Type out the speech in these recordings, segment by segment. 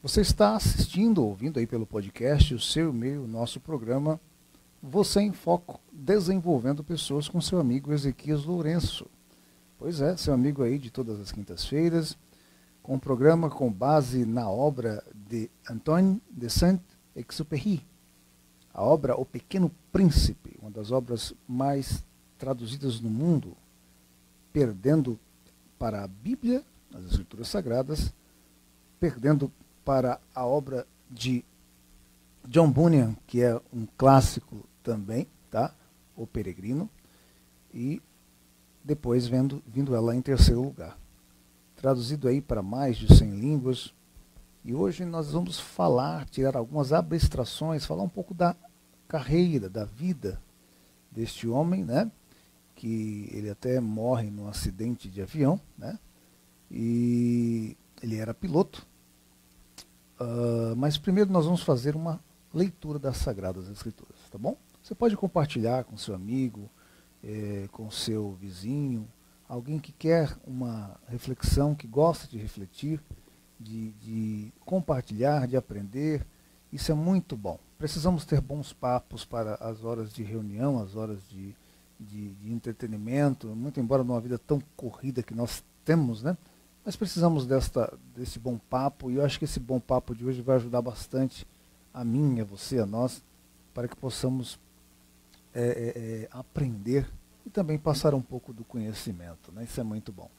Você está assistindo, ouvindo aí pelo podcast, o seu e-mail, o nosso programa Você em Foco, desenvolvendo pessoas com seu amigo Ezequias Lourenço. Pois é, seu amigo aí de todas as quintas-feiras, com um programa com base na obra de Antoine de Saint-Exupéry, a obra O Pequeno Príncipe, uma das obras mais traduzidas no mundo, perdendo para a Bíblia, as Escrituras Sagradas, perdendo para a obra de John Bunyan, que é um clássico também, tá? O Peregrino, e depois vindo ela em terceiro lugar. Traduzido aí para mais de 100 línguas, e hoje nós vamos tirar algumas abstrações, falar um pouco da carreira, da vida deste homem, né? Que ele até morre num acidente de avião, né? E ele era piloto. Mas primeiro nós vamos fazer uma leitura das Sagradas Escrituras, tá bom? Você pode compartilhar com seu amigo, com seu vizinho, alguém que quer uma reflexão, que gosta de refletir, de compartilhar, de aprender. Isso é muito bom. Precisamos ter bons papos para as horas de reunião, as horas de entretenimento, muito embora numa vida tão corrida que nós temos, né? Mas precisamos desse bom papo, e eu acho que esse bom papo de hoje vai ajudar bastante a mim, a você, a nós, para que possamos aprender e também passar um pouco do conhecimento, né? Isso é muito bom.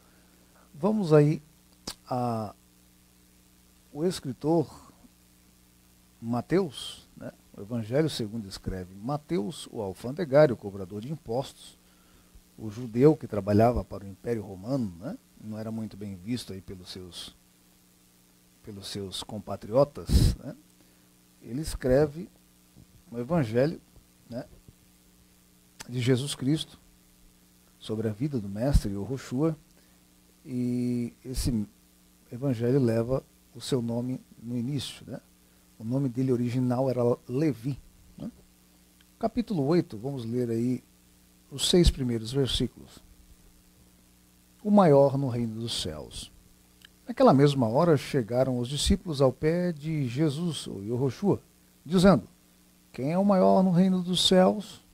Vamos aí o escritor Mateus, né? O Evangelho segundo escreve Mateus, o alfandegário, o cobrador de impostos, o judeu que trabalhava para o Império Romano, né? Não era muito bem visto aí pelos seus compatriotas, né? Ele escreve o Evangelho, né, de Jesus Cristo, sobre a vida do mestre Yoshua, e esse Evangelho leva o seu nome no início, né? O nome dele original era Levi, né? Capítulo 8, vamos ler aí os 6 primeiros versículos. O maior no reino dos céus. Naquela mesma hora chegaram os discípulos ao pé de Jesus, ou Yoshua, dizendo: quem é o maior no reino dos céus?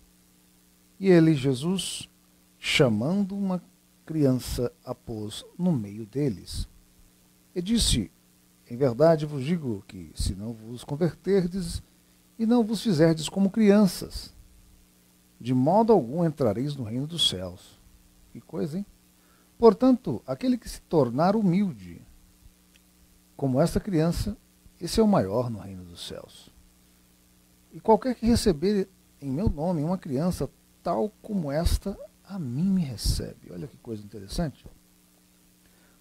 E ele, Jesus, chamando uma criança, a pôs no meio deles. E disse: em verdade vos digo que, se não vos converterdes e não vos fizerdes como crianças, de modo algum entrareis no reino dos céus. Que coisa, hein? Portanto, aquele que se tornar humilde, como esta criança, esse é o maior no reino dos céus. E qualquer que receber em meu nome uma criança tal como esta, a mim me recebe. Olha que coisa interessante.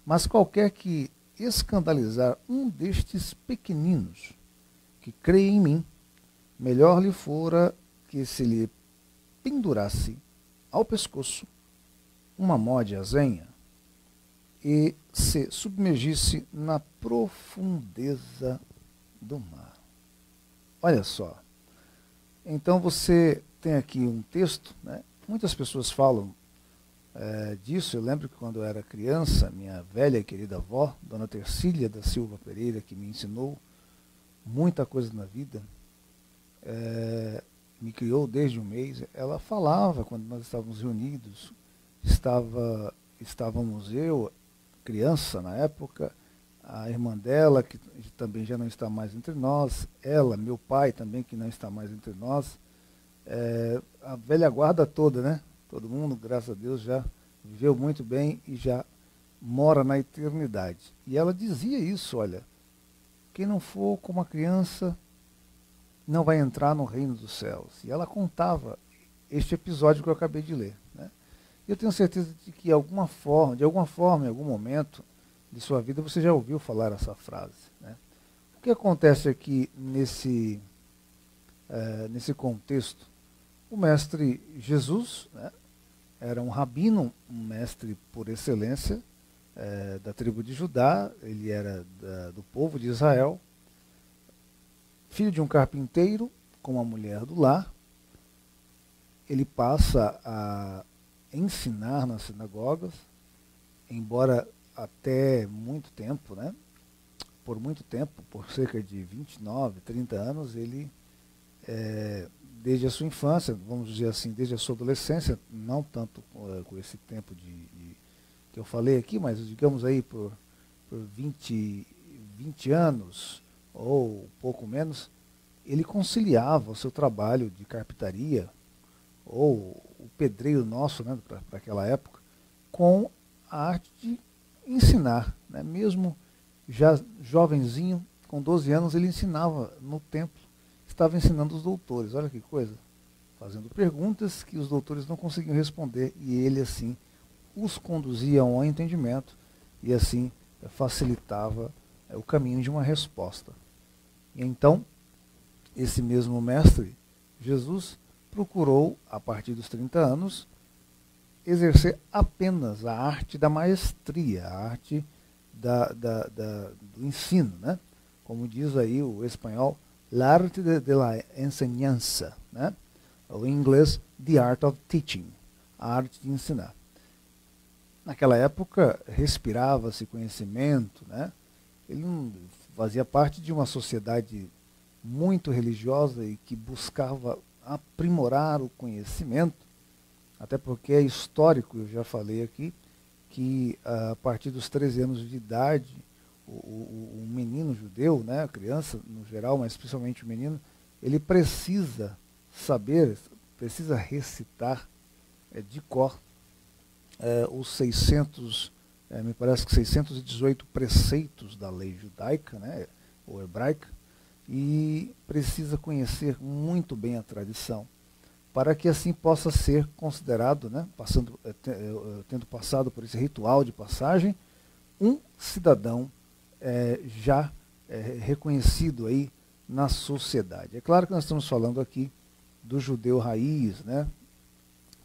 Mas qualquer que escandalizar um destes pequeninos que crê em mim, melhor lhe fora que se lhe pendurasse ao pescoço uma mó de azenha e se submergisse na profundeza do mar. Olha só. Então você tem aqui um texto, né? Muitas pessoas falam disso. Eu lembro que quando eu era criança, minha velha e querida avó, Dona Tercília da Silva Pereira, que me ensinou muita coisa na vida, me criou desde um mês, ela falava, quando nós estávamos reunidos, estávamos eu, criança na época, a irmã dela, que também já não está mais entre nós, ela, meu pai também, que não está mais entre nós, a velha guarda toda, né? Todo mundo, graças a Deus, já viveu muito bem e já mora na eternidade. E ela dizia isso: olha, quem não for como a criança não vai entrar no reino dos céus. E ela contava este episódio que eu acabei de ler, né? Eu tenho certeza de que de alguma forma, em algum momento de sua vida, você já ouviu falar essa frase, né? O que acontece aqui nesse contexto? O mestre Jesus, né, era um rabino, um mestre por excelência, da tribo de Judá. Ele era do povo de Israel, filho de um carpinteiro com uma mulher do lar. Ele passa a ensinar nas sinagogas, embora até muito tempo, né, por muito tempo, por cerca de 29, 30 anos, ele, desde a sua infância, vamos dizer assim, desde a sua adolescência, não tanto com esse tempo que eu falei aqui, mas digamos aí por 20 anos ou pouco menos, ele conciliava o seu trabalho de carpintaria, ou o pedreiro nosso, né, para aquela época, com a arte de ensinar, né? Mesmo já jovenzinho, com 12 anos, ele ensinava no templo, estava ensinando os doutores, olha que coisa, fazendo perguntas que os doutores não conseguiam responder, e ele assim os conduzia ao entendimento, e assim facilitava o caminho de uma resposta. E então, esse mesmo mestre, Jesus, procurou, a partir dos 30 anos, exercer apenas a arte da maestria, a arte do ensino, né? Como diz aí o espanhol, l'arte de la enseñanza, né? Ou em inglês, the art of teaching, a arte de ensinar. Naquela época, respirava-se conhecimento, né? Ele não fazia parte de uma sociedade muito religiosa e que buscava aprimorar o conhecimento, até porque é histórico, eu já falei aqui, que a partir dos 13 anos de idade, o menino judeu, né, a criança no geral, mas principalmente o menino, ele precisa saber, precisa recitar de cor os 600, me parece que 618 preceitos da lei judaica, né, ou hebraica, e precisa conhecer muito bem a tradição, para que assim possa ser considerado, né, tendo passado por esse ritual de passagem, um cidadão já reconhecido aí na sociedade. É claro que nós estamos falando aqui do judeu raiz, né,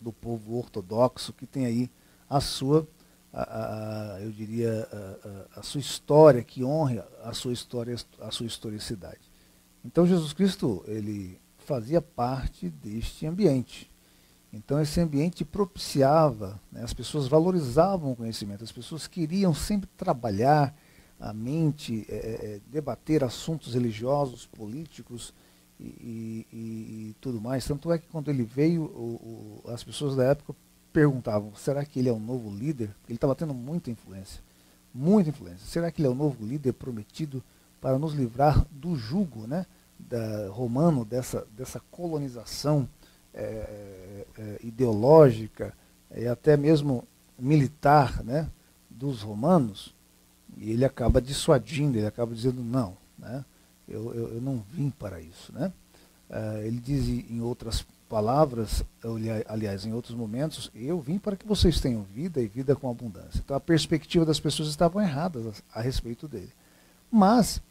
do povo ortodoxo, que tem aí a sua, eu diria, a sua história, que honra a sua história, a sua historicidade. Então Jesus Cristo, ele fazia parte deste ambiente. Então esse ambiente propiciava, né, as pessoas valorizavam o conhecimento, as pessoas queriam sempre trabalhar a mente, debater assuntos religiosos, políticos e tudo mais. Tanto é que quando ele veio, as pessoas da época perguntavam, será que ele é um novo líder? Ele estava tendo muita influência, muita influência. Será que ele é o novo líder prometido para nos livrar do jugo, né, romano, dessa colonização ideológica e até mesmo militar, né, dos romanos? E ele acaba dissuadindo, ele acaba dizendo não, né, eu não vim para isso, né? Ele diz em outras palavras, aliás, em outros momentos, eu vim para que vocês tenham vida e vida com abundância. Então a perspectiva das pessoas estavam erradas a respeito dele. Mas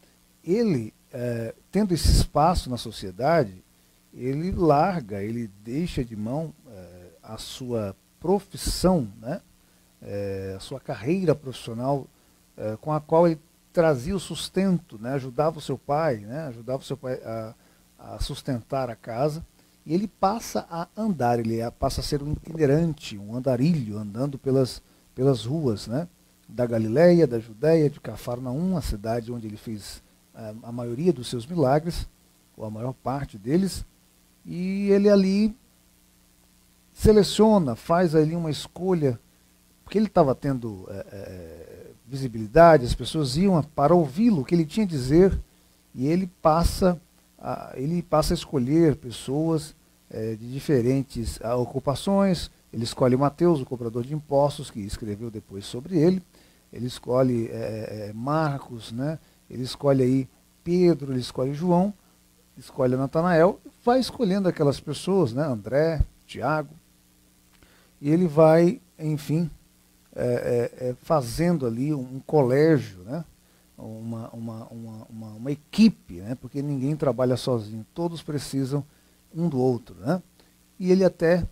ele, tendo esse espaço na sociedade, ele larga, ele deixa de mão a sua profissão, né, a sua carreira profissional, com a qual ele trazia o sustento, né, ajudava o seu pai a sustentar a casa, e ele passa a andar, ele passa a ser um itinerante, um andarilho, andando pelas ruas, né, da Galileia, da Judéia, de Cafarnaum, a cidade onde ele fez a maioria dos seus milagres, ou a maior parte deles, e ele ali seleciona, faz ali uma escolha, porque ele estava tendo visibilidade, as pessoas iam para ouvi-lo, o que ele tinha a dizer, e ele passa a escolher pessoas de diferentes ocupações. Ele escolhe Mateus, o cobrador de impostos, que escreveu depois sobre ele escolhe Marcos, né? Ele escolhe aí Pedro, ele escolhe João, escolhe Natanael, vai escolhendo aquelas pessoas, né? André, Tiago, e ele vai, enfim, fazendo ali um colégio, né? uma equipe, né? Porque ninguém trabalha sozinho, todos precisam um do outro, né? E ele até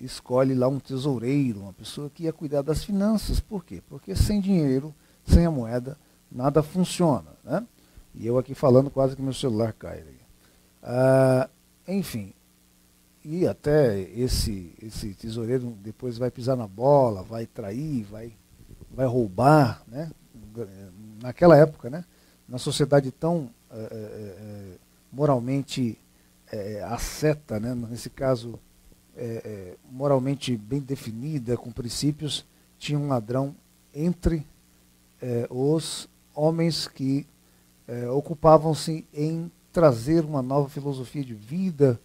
escolhe lá um tesoureiro, uma pessoa que ia cuidar das finanças. Por quê? Porque sem dinheiro, sem a moeda, nada funciona, né? E eu aqui falando quase que meu celular cai. Enfim, e até esse tesoureiro depois vai pisar na bola, vai trair, vai roubar, né? Naquela época, né? na sociedade tão moralmente asceta, né? Nesse caso, moralmente bem definida, com princípios, tinha um ladrão entre os homens que ocupavam-se em trazer uma nova filosofia de vida,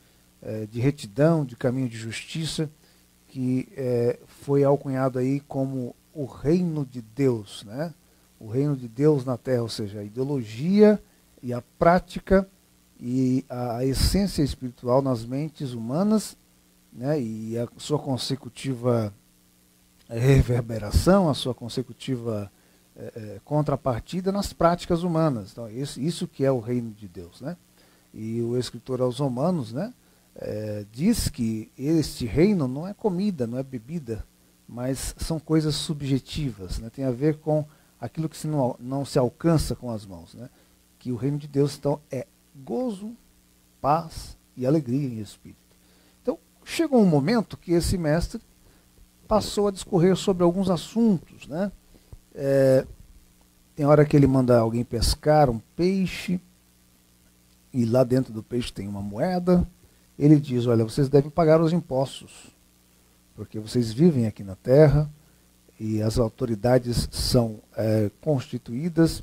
de retidão, de caminho de justiça, que foi alcunhado aí como o reino de Deus, né? O reino de Deus na terra, ou seja, a ideologia e a prática e a essência espiritual nas mentes humanas, né? E a sua consecutiva reverberação, a sua consecutiva contrapartida nas práticas humanas. Então, isso que é o reino de Deus, né? E o escritor aos Romanos, né, diz que este reino não é comida, não é bebida, mas são coisas subjetivas, né? Tem a ver com aquilo que não se alcança com as mãos, né? Que o reino de Deus, então, é gozo, paz e alegria em espírito. Então, chegou um momento que esse mestre passou a discorrer sobre alguns assuntos, né? Tem hora que ele manda alguém pescar um peixe, e lá dentro do peixe tem uma moeda. Ele diz, olha, vocês devem pagar os impostos, porque vocês vivem aqui na terra, e as autoridades são constituídas.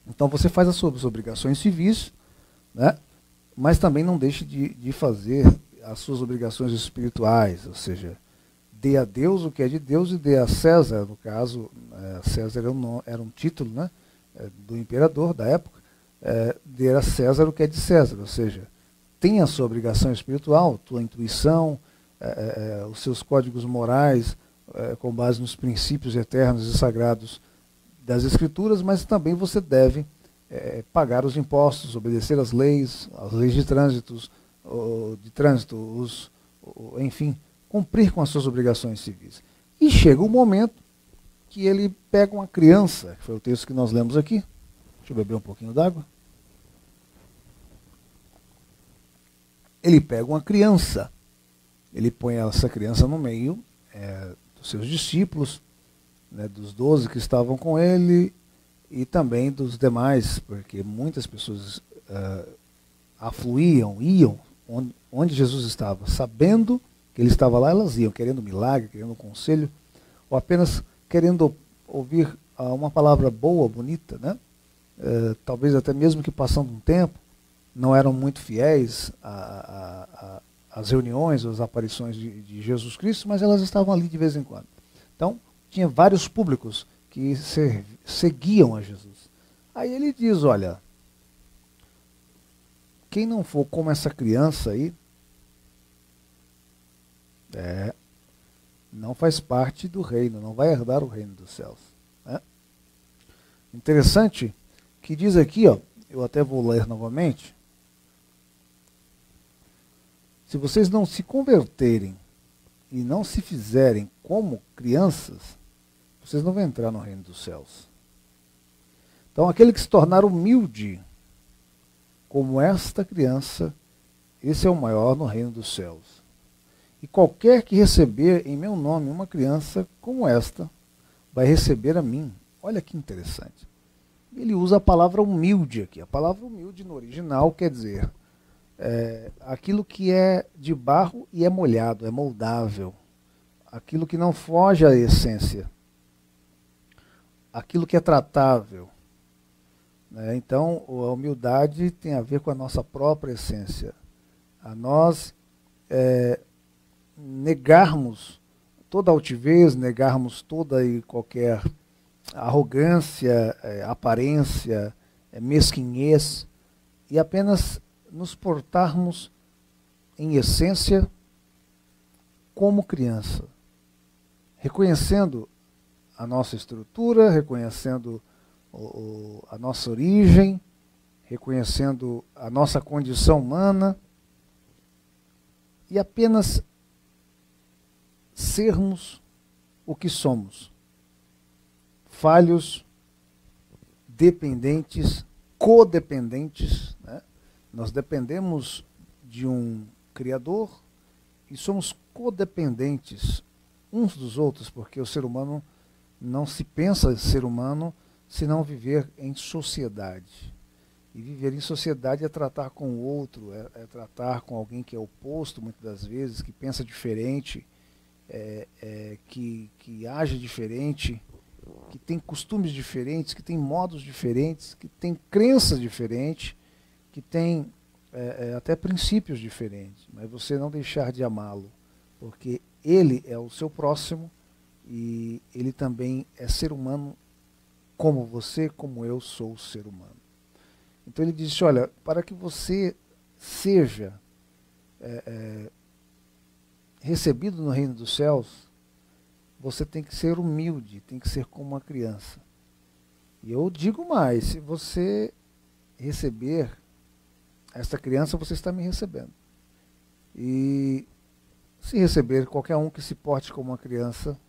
Então você faz as suas obrigações civis, né? Mas também não deixe de fazer as suas obrigações espirituais, ou seja, dê a Deus o que é de Deus e dê a César, no caso, César era um título, né, do imperador da época, dê a César o que é de César, ou seja, tenha a sua obrigação espiritual, tua intuição, os seus códigos morais, com base nos princípios eternos e sagrados das Escrituras, mas também você deve pagar os impostos, obedecer às leis de trânsito, enfim, cumprir com as suas obrigações civis. E chega um momento que ele pega uma criança, que foi o texto que nós lemos aqui. Deixa eu beber um pouquinho d'água. Ele pega uma criança, ele põe essa criança no meio dos seus discípulos, né, dos 12 que estavam com ele, e também dos demais, porque muitas pessoas afluíam, iam onde Jesus estava, sabendo que ele estava lá, elas iam, querendo milagre, querendo conselho, ou apenas querendo ouvir uma palavra boa, bonita, né? Talvez até mesmo que passando um tempo, não eram muito fiéis às reuniões, às aparições de Jesus Cristo, mas elas estavam ali de vez em quando. Então, tinha vários públicos que seguiam a Jesus. Aí ele diz, olha, quem não for como essa criança aí, não faz parte do reino, não vai herdar o reino dos céus. Né? Interessante que diz aqui, ó, eu até vou ler novamente, se vocês não se converterem e não se fizerem como crianças, vocês não vão entrar no reino dos céus. Então aquele que se tornar humilde, como esta criança, esse é o maior no reino dos céus. E qualquer que receber em meu nome uma criança como esta, vai receber a mim. Olha que interessante. Ele usa a palavra humilde aqui. A palavra humilde no original quer dizer aquilo que é de barro e é molhado, é moldável. Aquilo que não foge à essência. Aquilo que é tratável. Então, a humildade tem a ver com a nossa própria essência. A nós negarmos toda altivez, negarmos toda e qualquer arrogância, aparência, mesquinhez, e apenas nos portarmos em essência como criança, reconhecendo a nossa estrutura, reconhecendo a nossa origem, reconhecendo a nossa condição humana, e apenas sermos o que somos. Falhos, dependentes, codependentes. Né? Nós dependemos de um Criador e somos codependentes uns dos outros, porque o ser humano não se pensa ser humano senão viver em sociedade. E viver em sociedade é tratar com o outro, é tratar com alguém que é oposto, muitas das vezes, que pensa diferente, que age diferente, que tem costumes diferentes, que tem modos diferentes, que tem crenças diferentes, que tem até princípios diferentes. Mas você não deixar de amá-lo, porque ele é o seu próximo e ele também é ser humano como você, como eu sou ser humano. Então ele disse, olha, para que você seja recebido no reino dos céus, você tem que ser humilde, tem que ser como uma criança. E eu digo mais, se você receber esta criança, você está me recebendo. E se receber qualquer um que se porte como uma criança,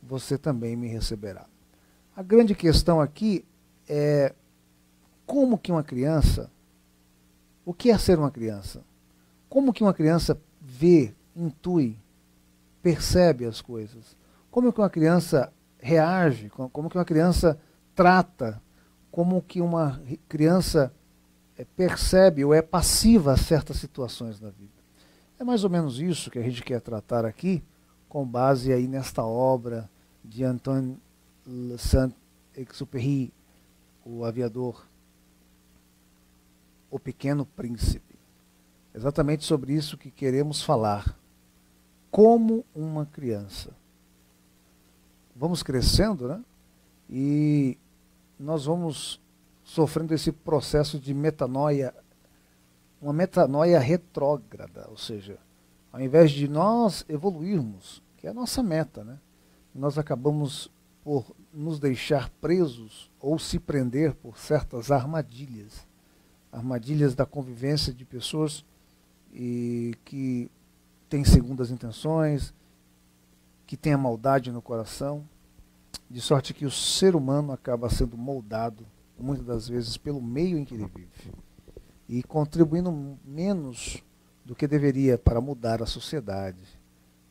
você também me receberá. A grande questão aqui é como que uma criança, o que é ser uma criança? Como que uma criança vê, intui, percebe as coisas? Como que uma criança reage? Como que uma criança trata? Como que uma criança percebe ou é passiva a certas situações da vida? É mais ou menos isso que a gente quer tratar aqui, com base aí nesta obra de Antoine de Saint-Exupéry, o aviador, O Pequeno Príncipe. Exatamente sobre isso que queremos falar. Como uma criança. Vamos crescendo, né? E nós vamos sofrendo esse processo de metanoia, uma metanoia retrógrada, ou seja, ao invés de nós evoluirmos, que é a nossa meta, né? Nós acabamos por nos deixar presos ou se prender por certas armadilhas. Armadilhas da convivência de pessoas que têm segundas intenções, que têm a maldade no coração, de sorte que o ser humano acaba sendo moldado, muitas das vezes, pelo meio em que ele vive, e contribuindo menos do que deveria para mudar a sociedade,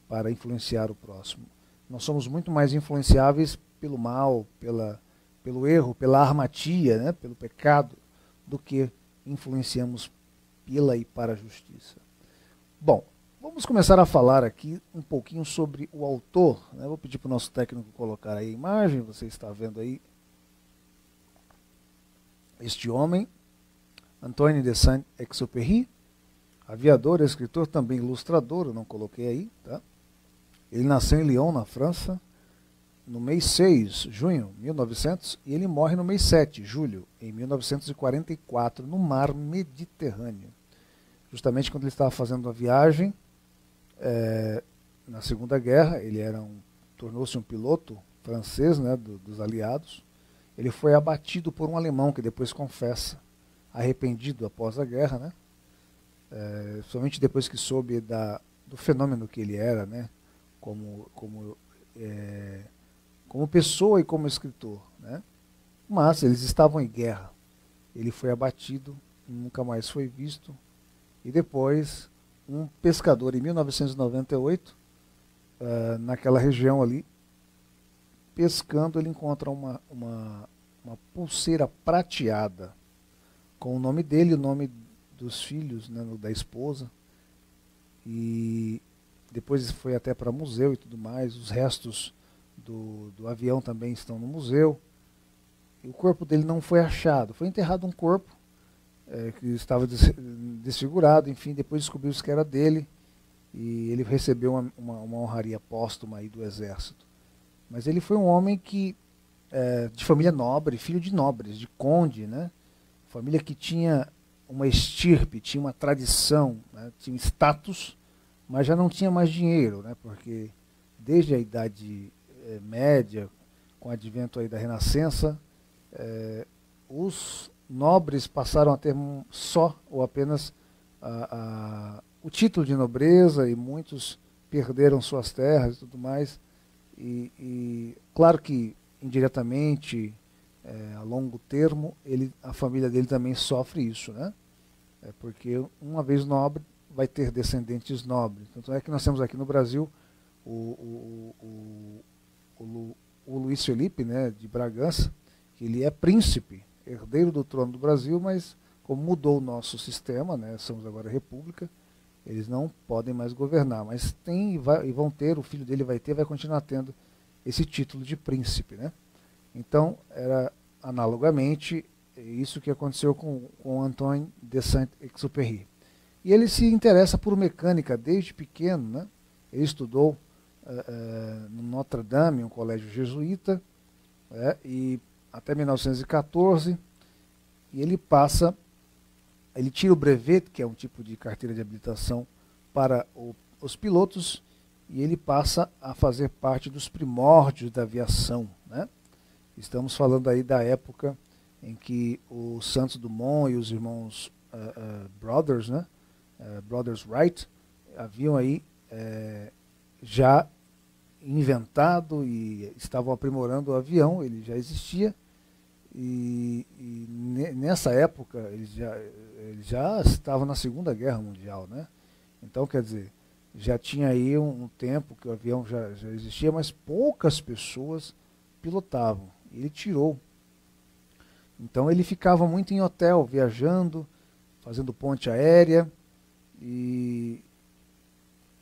para influenciar o próximo. Nós somos muito mais influenciáveis pelo mal, pelo erro, pela armatia, né, pelo pecado, do que influenciamos pela e para a justiça. Bom, vamos começar a falar aqui um pouquinho sobre o autor, né? Vou pedir para o nosso técnico colocar aí a imagem, você está vendo aí este homem, Antoine de Saint-Exupéry, aviador, escritor, também ilustrador, eu não coloquei aí, tá? Ele nasceu em Lyon, na França, no mês 6, junho de 1900, e ele morre no mês 7, julho, em 1944, no mar Mediterrâneo. Justamente quando ele estava fazendo a viagem, na Segunda Guerra, ele tornou-se um piloto francês, né, dos aliados. Ele foi abatido por um alemão que depois confessa, arrependido após a guerra, né? Somente depois que soube do fenômeno que ele era, né, como pessoa e como escritor, né? Mas eles estavam em guerra. Ele foi abatido, nunca mais foi visto. E depois, um pescador, em 1998, naquela região ali, pescando, ele encontra uma pulseira prateada com o nome dele, o nome dos filhos, né, da esposa. E depois foi até para museu e tudo mais. Os restos do avião também estão no museu. E o corpo dele não foi achado. Foi enterrado um corpo que estava desfigurado, enfim, depois descobriu-se que era dele e ele recebeu uma honraria póstuma aí do exército. Mas ele foi um homem que de família nobre, filho de nobres, de conde, né? Família que tinha uma estirpe, tinha uma tradição, né? Tinha status, mas já não tinha mais dinheiro, né? Porque desde a Idade Média, com o advento aí da Renascença, os nobres passaram a ter só ou apenas o título de nobreza, e muitos perderam suas terras e tudo mais. E claro que indiretamente, a longo termo, a família dele também sofre isso, né? Porque uma vez nobre, vai ter descendentes nobres. Tanto é que nós temos aqui no Brasil o Luiz Felipe, né, de Bragança, que ele é príncipe, herdeiro do trono do Brasil, mas como mudou o nosso sistema, né, somos agora república, eles não podem mais governar, mas tem e vão ter, o filho dele vai continuar tendo esse título de príncipe, né? Então, era analogamente isso que aconteceu com Antoine de Saint-Exupéry. E ele se interessa por mecânica desde pequeno, né? Ele estudou no Notre Dame, um colégio jesuíta, e até 1914, e ele tira o brevet, que é um tipo de carteira de habilitação para os pilotos, e ele passa a fazer parte dos primórdios da aviação, né? Estamos falando aí da época em que o Santos Dumont e os irmãos Brothers, né? Brothers Wright, haviam aí já inventado e estavam aprimorando o avião, ele já existia, e nessa época eles já estavam na Segunda Guerra Mundial, né? Então, quer dizer, já tinha aí um tempo que o avião já existia, mas poucas pessoas pilotavam. Ele tirou. Então ele ficava muito em hotel, viajando, fazendo ponte aérea, e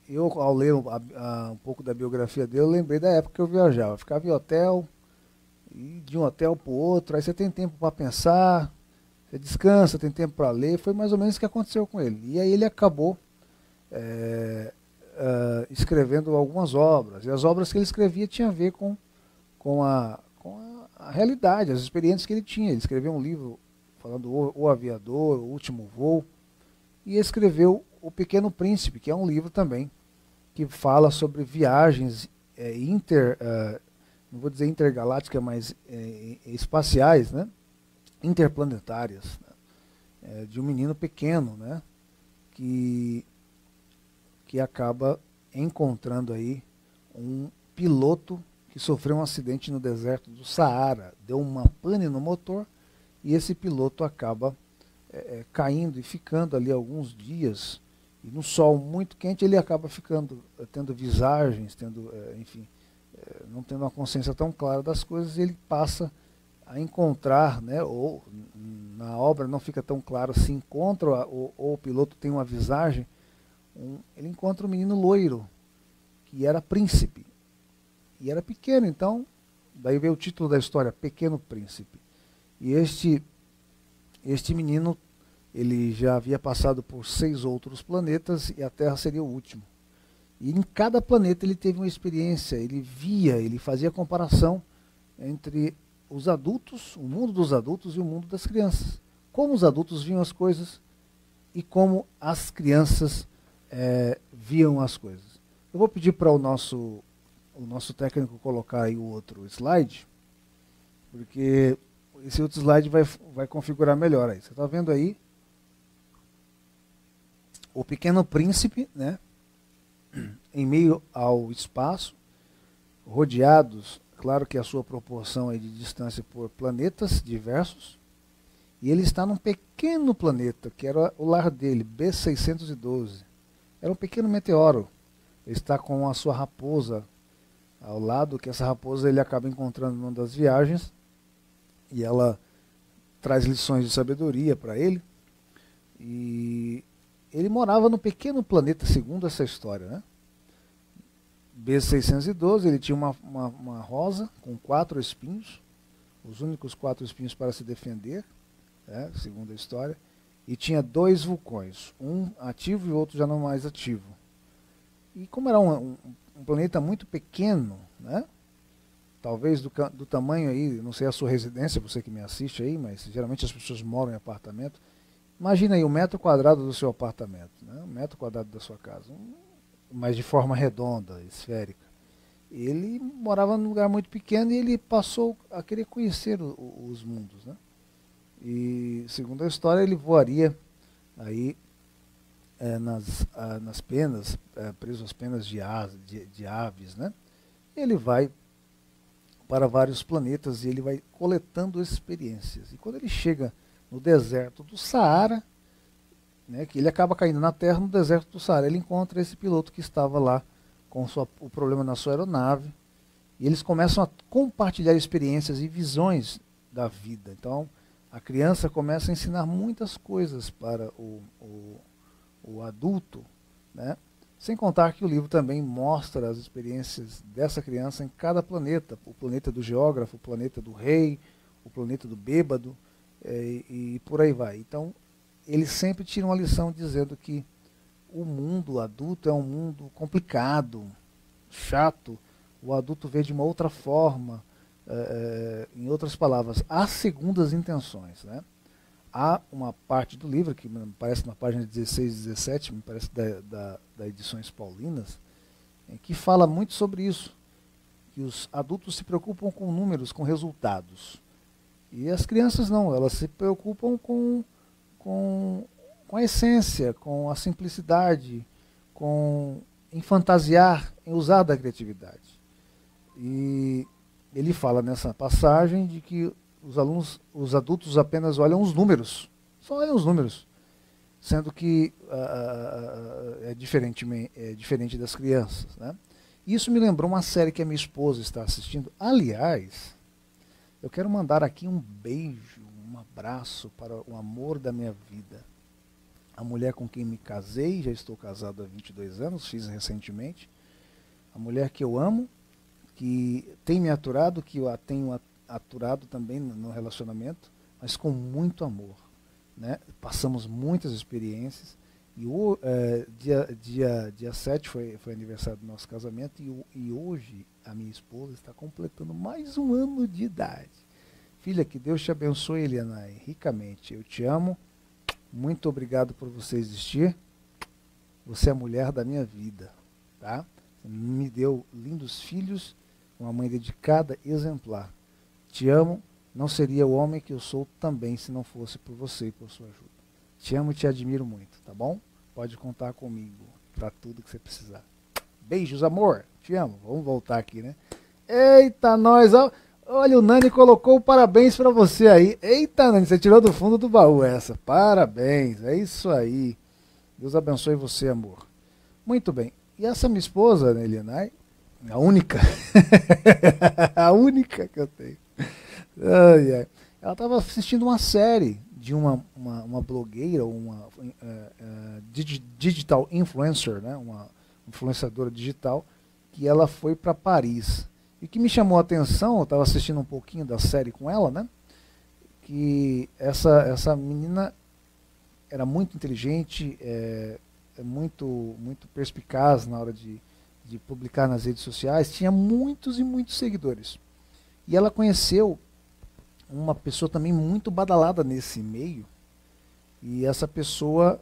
eu, ao ler um pouco da biografia dele, eu lembrei da época que eu viajava. Eu ficava em hotel, e de um hotel para o outro, aí você tem tempo para pensar, você descansa, tem tempo para ler. Foi mais ou menos o que aconteceu com ele. E aí ele acabou escrevendo algumas obras, e as obras que ele escrevia tinham a ver com a realidade, as experiências que ele tinha. Ele escreveu um livro falando O Aviador, O Último Voo, e escreveu O Pequeno Príncipe, que é um livro também que fala sobre viagens não vou dizer intergalácticas, mas espaciais, né? Interplanetárias, né? De um menino pequeno, né? que acaba encontrando aí um piloto que sofreu um acidente no deserto do Saara, deu uma pane no motor, e esse piloto acaba caindo e ficando ali alguns dias, e no sol muito quente ele acaba tendo visagens, enfim, não tendo uma consciência tão clara das coisas, e ele passa a encontrar, né, ou na obra não fica tão claro se encontra ou o piloto tem uma visagem, ele encontra um menino loiro, que era príncipe, e era pequeno. Então, daí veio o título da história, Pequeno Príncipe. E este menino, ele já havia passado por 6 outros planetas, e a Terra seria o último. E em cada planeta ele teve uma experiência, ele fazia comparação entre os adultos, o mundo dos adultos e o mundo das crianças. Como os adultos viam as coisas e como as crianças viam as coisas. Eu vou pedir para o nosso técnico colocar aí o outro slide, porque esse outro slide vai configurar melhor aí. Você está vendo aí o Pequeno Príncipe, né, em meio ao espaço, rodeados, claro que a sua proporção é de distância por planetas diversos, e ele está num pequeno planeta, que era o lar dele, B612. Era um pequeno meteoro. Ele está com a sua raposa ao lado, que essa raposa ele acaba encontrando numa das viagens, e ela traz lições de sabedoria para ele. E ele morava no pequeno planeta, segundo essa história, né? B612, ele tinha uma rosa com 4 espinhos, os únicos 4 espinhos para se defender, né, segundo a história, e tinha 2 vulcões, um ativo e o outro já não mais ativo. E como era um planeta muito pequeno, né, talvez do tamanho aí, não sei a sua residência, você que me assiste aí, mas geralmente as pessoas moram em apartamento. Imagina aí o metro quadrado do seu apartamento, né, o metro quadrado da sua casa, mas de forma redonda, esférica. Ele morava num lugar muito pequeno e ele passou a querer conhecer os mundos, né? E segundo a história ele voaria aí nas penas, preso às penas de aves, né? E ele vai para vários planetas e ele vai coletando experiências. E quando ele chega no deserto do Saara, né, que ele acaba caindo na Terra, no deserto do Saara, ele encontra esse piloto que estava lá com o problema na sua aeronave, e eles começam a compartilhar experiências e visões da vida. Então, a criança começa a ensinar muitas coisas para o adulto, né? Sem contar que o livro também mostra as experiências dessa criança em cada planeta. O planeta do geógrafo, o planeta do rei, o planeta do bêbado, e por aí vai. Então, ele sempre tira uma lição dizendo que o mundo adulto é um mundo complicado, chato. O adulto vê de uma outra forma. Em outras palavras, há segundas intenções, né? Há uma parte do livro, que me parece na página 16 e 17, me parece da Edições Paulinas, que fala muito sobre isso, que os adultos se preocupam com números, com resultados. E as crianças não, elas se preocupam com a essência, com a simplicidade, em fantasiar, em usar da criatividade. E ele fala nessa passagem de que os adultos apenas olham os números, só olham os números, sendo que é diferente das crianças, né? Isso me lembrou uma série que a minha esposa está assistindo. Aliás, eu quero mandar aqui um beijo, um abraço para o amor da minha vida. A mulher com quem me casei, já estou casado há 22 anos, fiz recentemente. A mulher que eu amo, que tem me aturado, que eu a tenho aturado também no relacionamento, mas com muito amor, né? Passamos muitas experiências, e dia 7 foi aniversário do nosso casamento, e hoje a minha esposa está completando mais um ano de idade. Filha, que Deus te abençoe, Eliana, ricamente. Eu te amo, muito obrigado por você existir, você é a mulher da minha vida, tá? Você me deu lindos filhos, uma mãe dedicada, exemplar. Te amo, não seria o homem que eu sou também se não fosse por você e por sua ajuda. Te amo e te admiro muito, tá bom? Pode contar comigo para tudo que você precisar. Beijos, amor. Te amo. Vamos voltar aqui, né? Eita, nós, ó. Olha, o Nani colocou parabéns para você aí. Eita, Nani, você tirou do fundo do baú essa. Parabéns, é isso aí. Deus abençoe você, amor. Muito bem. E essa minha esposa, né, Elianai, a única, a única que eu tenho. Ai, ai. Ela estava assistindo uma série de uma blogueira, uma digital influencer, né? Uma influenciadora digital, que ela foi para Paris. E o que me chamou a atenção, eu estava assistindo um pouquinho da série com ela, né? Que essa menina era muito inteligente, muito perspicaz na hora de publicar nas redes sociais, tinha muitos e muitos seguidores. E ela conheceu uma pessoa também muito badalada nesse meio, e essa pessoa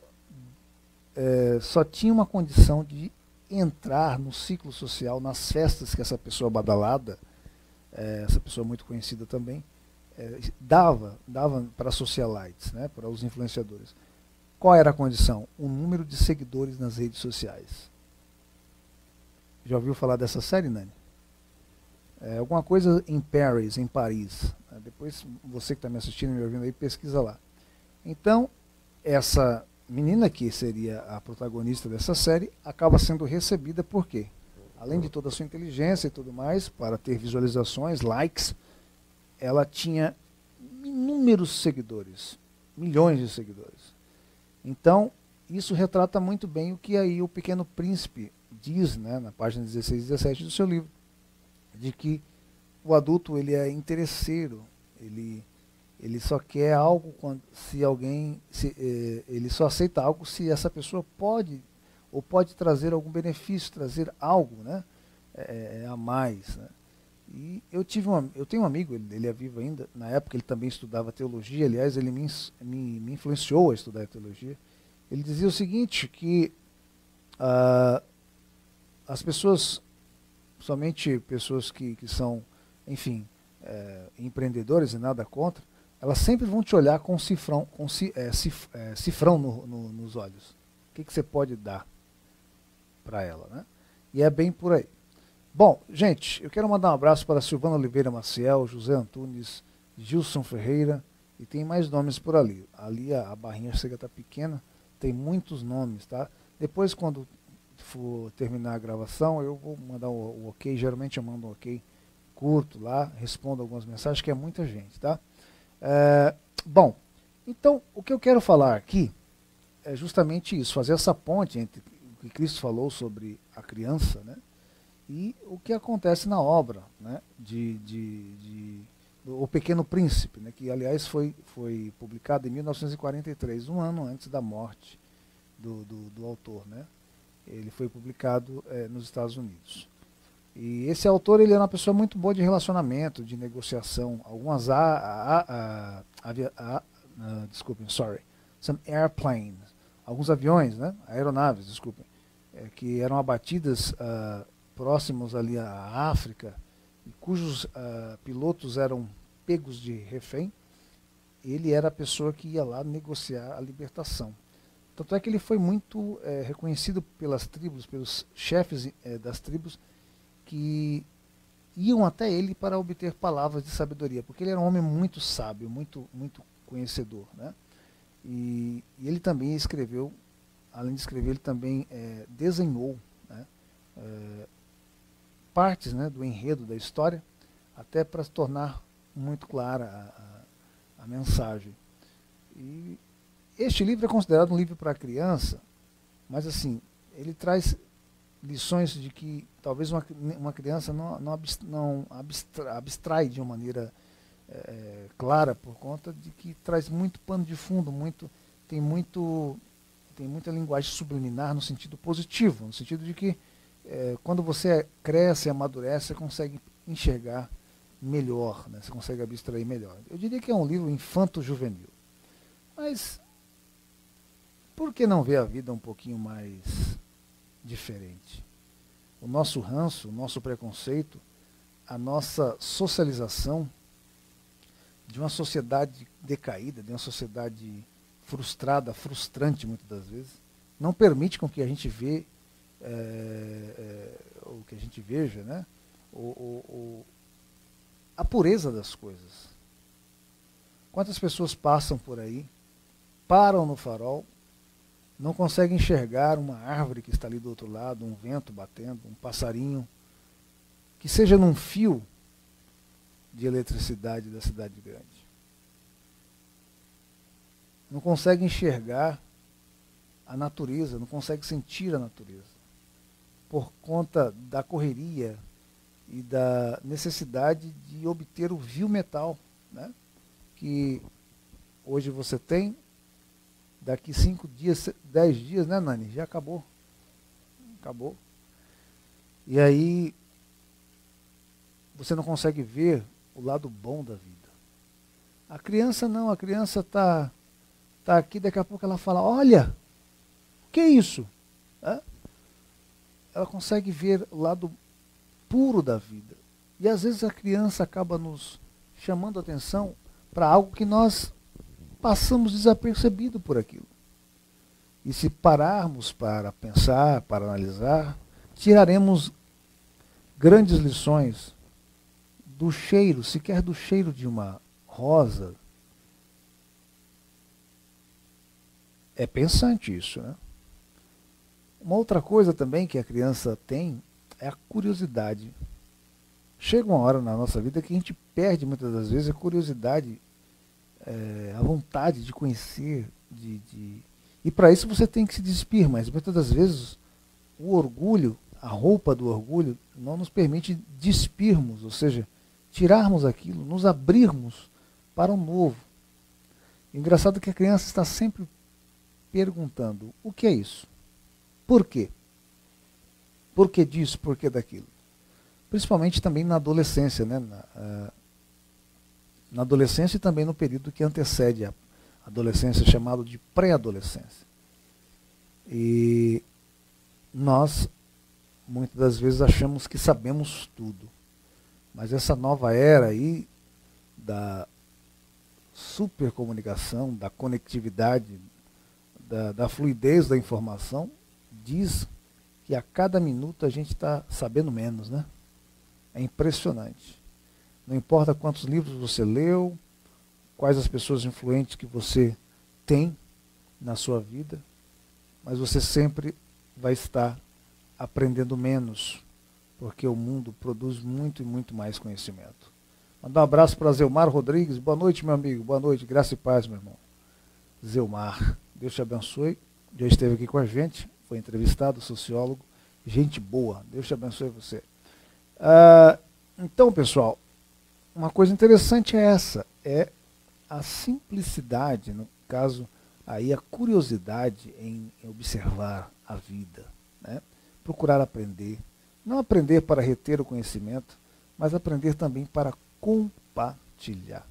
só tinha uma condição de entrar no ciclo social, nas festas que essa pessoa badalada, essa pessoa muito conhecida também, dava para socialites, né, para os influenciadores. Qual era a condição? O número de seguidores nas redes sociais. Já ouviu falar dessa série, Nani? Alguma coisa em Paris, em Paris. Depois, você que está me assistindo e me ouvindo aí, pesquisa lá. Então, essa menina que seria a protagonista dessa série acaba sendo recebida por quê? Além de toda a sua inteligência e tudo mais, para ter visualizações, likes, ela tinha inúmeros seguidores, milhões de seguidores. Então, isso retrata muito bem o que aí o Pequeno Príncipe diz, né, na página 16 e 17 do seu livro, de que o adulto ele é interesseiro, ele só quer algo ele só aceita algo se essa pessoa pode trazer algum benefício, trazer algo, né, a mais, né? E eu tenho um amigo, ele é vivo ainda, na época ele também estudava teologia, aliás, ele me influenciou a estudar teologia. Ele dizia o seguinte, que as pessoas, somente pessoas que são, enfim, empreendedores e nada contra, elas sempre vão te olhar com cifrão nos olhos. O que você pode dar para ela, né? E é bem por aí. Bom, gente, eu quero mandar um abraço para Silvana Oliveira Maciel, José Antunes, Gilson Ferreira, e tem mais nomes por ali. Ali a barrinha chega a estar pequena, tem muitos nomes, tá? Depois, quando for terminar a gravação, eu vou mandar o ok, geralmente eu mando um ok curto lá, respondo algumas mensagens, que é muita gente, tá? Bom, então o que eu quero falar aqui é justamente isso, fazer essa ponte entre o que Cristo falou sobre a criança, né, e o que acontece na obra, né, O Pequeno Príncipe, né, que aliás foi publicado em 1943, um ano antes da morte do autor, né? Ele foi publicado nos Estados Unidos. E esse autor, ele era uma pessoa muito boa de relacionamento, de negociação. Algumas desculpem, sorry, some airplanes, alguns aviões, né, aeronaves, desculpem, que eram abatidas próximos ali à África, e cujos pilotos eram pegos de refém. Ele era a pessoa que ia lá negociar a libertação. Tanto é que ele foi muito reconhecido pelas tribos, pelos chefes das tribos, que iam até ele para obter palavras de sabedoria, porque ele era um homem muito sábio, muito conhecedor, né? E ele também escreveu, além de escrever, ele também desenhou, né, partes, né, do enredo da história, até para se tornar muito clara a mensagem. E este livro é considerado um livro para criança, mas assim, ele traz lições de que talvez uma criança não abstrai de uma maneira clara, por conta de que traz muito pano de fundo, tem muita linguagem subliminar no sentido positivo, no sentido de que quando você cresce, amadurece, você consegue enxergar melhor, né? Você consegue abstrair melhor. Eu diria que é um livro infanto-juvenil. Mas por que não ver a vida um pouquinho mais diferente? O nosso ranço, o nosso preconceito, a nossa socialização de uma sociedade decaída, de uma sociedade frustrada, frustrante muitas das vezes, não permite com que a gente o que a gente veja, né, a pureza das coisas. Quantas pessoas passam por aí, param no farol, não conseguem enxergar uma árvore que está ali do outro lado, um vento batendo, um passarinho, que seja num fio de eletricidade da cidade grande. Não consegue enxergar a natureza, não consegue sentir a natureza, por conta da correria e da necessidade de obter o vil metal, né, que hoje você tem, daqui 5 dias, 10 dias, né, Nani? Já acabou. Acabou. E aí você não consegue ver o lado bom da vida. A criança não, a criança tá aqui, daqui a pouco ela fala, olha, o que é isso? Ela consegue ver o lado puro da vida. E às vezes a criança acaba nos chamando a atenção para algo que nós passamos desapercebido por aquilo. E se pararmos para pensar, para analisar, tiraremos grandes lições do cheiro, sequer do cheiro de uma rosa. É pensante isso, né? Uma outra coisa também que a criança tem é a curiosidade. Chega uma hora na nossa vida que a gente perde muitas das vezes a curiosidade, a vontade de conhecer, e para isso você tem que se despir, mas muitas das vezes o orgulho, a roupa do orgulho, não nos permite despirmos, ou seja, tirarmos aquilo, nos abrirmos para o novo. Engraçado que a criança está sempre perguntando, o que é isso? Por quê? Por que disso? Por que daquilo? Principalmente também na adolescência, né? Na adolescência e também no período que antecede a adolescência, chamado de pré-adolescência. E nós, muitas das vezes, achamos que sabemos tudo. Mas essa nova era aí da supercomunicação, da conectividade, da fluidez da informação, diz que a cada minuto a gente está sabendo menos, né? É impressionante. Não importa quantos livros você leu, quais as pessoas influentes que você tem na sua vida, mas você sempre vai estar aprendendo menos, porque o mundo produz muito e muito mais conhecimento. Mandar um abraço para Zelmar Rodrigues. Boa noite, meu amigo. Boa noite. Graça e paz, meu irmão. Zelmar, Deus te abençoe. Já esteve aqui com a gente, foi entrevistado, sociólogo. Gente boa. Deus te abençoe você. Então, pessoal, uma coisa interessante é essa. É a simplicidade, no caso, aí a curiosidade em observar a vida. Né? Procurar aprender. Não aprender para reter o conhecimento, mas aprender também para compartilhar.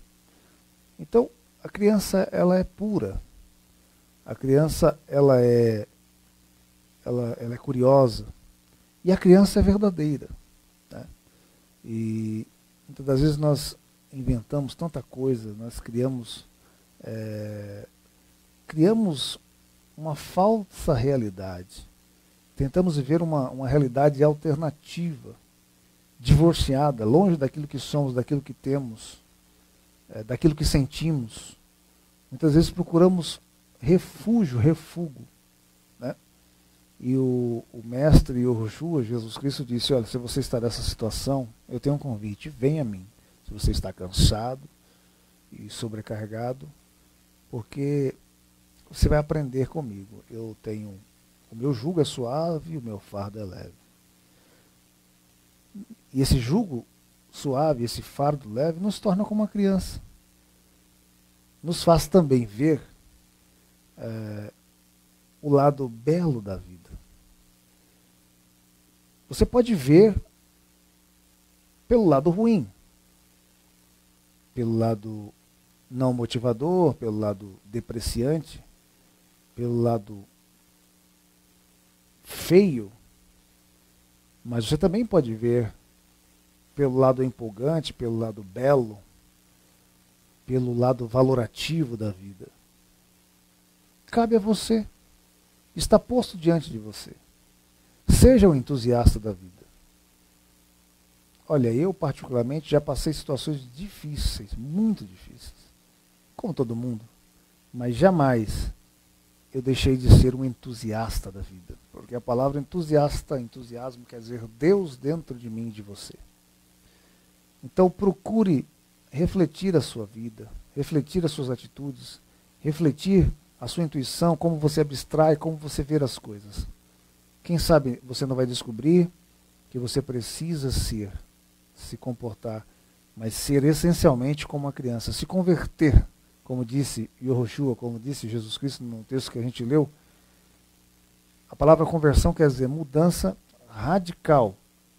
Então, a criança, ela é pura. A criança, ela é curiosa. E a criança é verdadeira. Né? E muitas das vezes nós inventamos tanta coisa, nós criamos uma falsa realidade. Tentamos viver uma realidade alternativa, divorciada, longe daquilo que somos, daquilo que temos, daquilo que sentimos. Muitas vezes procuramos refúgio. Né? E o Mestre Yoshua, Jesus Cristo, disse, olha, se você está nessa situação, eu tenho um convite, venha a mim. Se você está cansado e sobrecarregado, porque você vai aprender comigo. O meu jugo é suave e o meu fardo é leve. E esse jugo suave, esse fardo leve, nos torna como uma criança. Nos faz também ver o lado belo da vida. Você pode ver pelo lado ruim, pelo lado não motivador, pelo lado depreciante, pelo lado feio, mas você também pode ver pelo lado empolgante, pelo lado belo, pelo lado valorativo da vida. Cabe a você. Está posto diante de você. Seja um entusiasta da vida. Olha, eu particularmente já passei situações difíceis, muito difíceis, como todo mundo, mas jamais eu deixei de ser um entusiasta da vida, porque a palavra entusiasmo quer dizer Deus dentro de mim e de você. Então procure refletir a sua vida, refletir as suas atitudes, refletir a sua intuição, como você abstrai, como você vê as coisas. Quem sabe você não vai descobrir que você precisa se comportar, mas ser essencialmente como uma criança, se converter, como disse Yoshua, como disse Jesus Cristo no texto que a gente leu. A palavra conversão quer dizer mudança radical,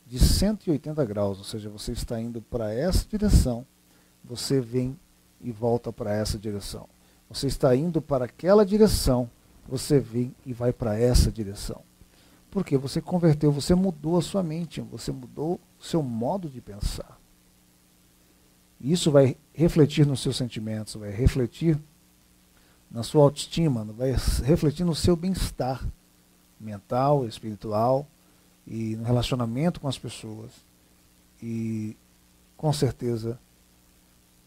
de 180 graus, ou seja, você está indo para essa direção, você vem e volta para essa direção. Você está indo para aquela direção, você vem e vai para essa direção. Porque você converteu, você mudou a sua mente, você mudou o seu modo de pensar. Isso vai refletir nos seus sentimentos, vai refletir na sua autoestima, vai refletir no seu bem-estar mental, espiritual e no relacionamento com as pessoas. E com certeza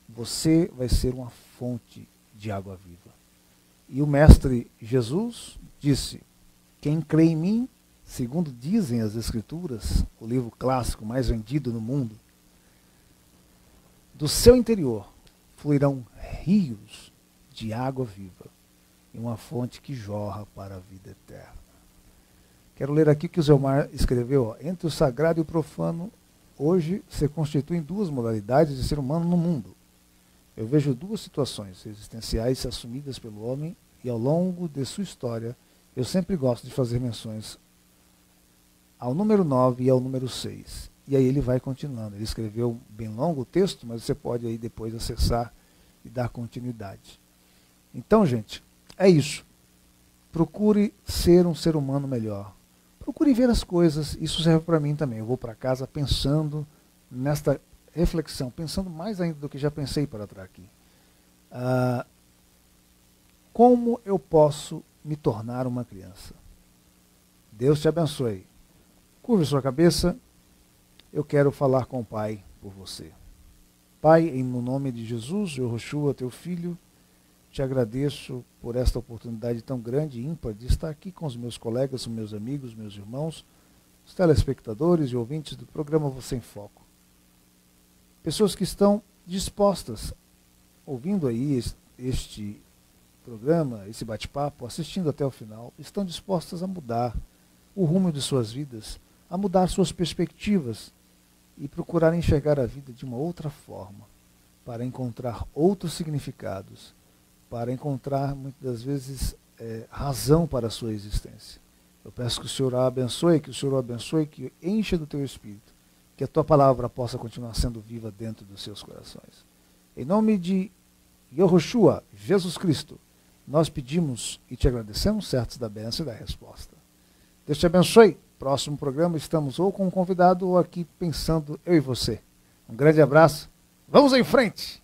você vai ser uma fonte de água viva. E o Mestre Jesus disse, quem crê em mim, segundo dizem as Escrituras, o livro clássico mais vendido no mundo, do seu interior fluirão rios de água viva e uma fonte que jorra para a vida eterna. Quero ler aqui o que o Zelmar escreveu. Ó, entre o sagrado e o profano, hoje se constituem duas modalidades de ser humano no mundo. Eu vejo duas situações existenciais assumidas pelo homem e ao longo de sua história eu sempre gosto de fazer menções ao número 9 e ao número 6. E aí ele vai continuando. Ele escreveu bem longo o texto, mas você pode aí depois acessar e dar continuidade. Então, gente, é isso. Procure ser um ser humano melhor. Procure ver as coisas. Isso serve para mim também. Eu vou para casa pensando nesta reflexão, pensando mais ainda do que já pensei para trás aqui. Como eu posso me tornar uma criança? Deus te abençoe. Curve sua cabeça. Eu quero falar com o Pai por você. Pai, no nome de Jesus, Yoshua, teu filho, te agradeço por esta oportunidade tão grande e ímpar de estar aqui com os meus colegas, meus amigos, meus irmãos, os telespectadores e ouvintes do programa Você em Foco. Pessoas que estão dispostas, ouvindo aí este programa, esse bate-papo, assistindo até o final, estão dispostas a mudar o rumo de suas vidas, a mudar suas perspectivas e procurar enxergar a vida de uma outra forma, para encontrar outros significados, para encontrar, muitas das vezes, razão para a sua existência. Eu peço que o Senhor a abençoe, que encha do teu espírito, que a tua palavra possa continuar sendo viva dentro dos seus corações. Em nome de Yahushua, Jesus Cristo, nós pedimos e te agradecemos, certos da bênção e da resposta. Deus te abençoe. Próximo programa estamos ou com um convidado ou aqui pensando eu e você. Um grande abraço. Vamos em frente!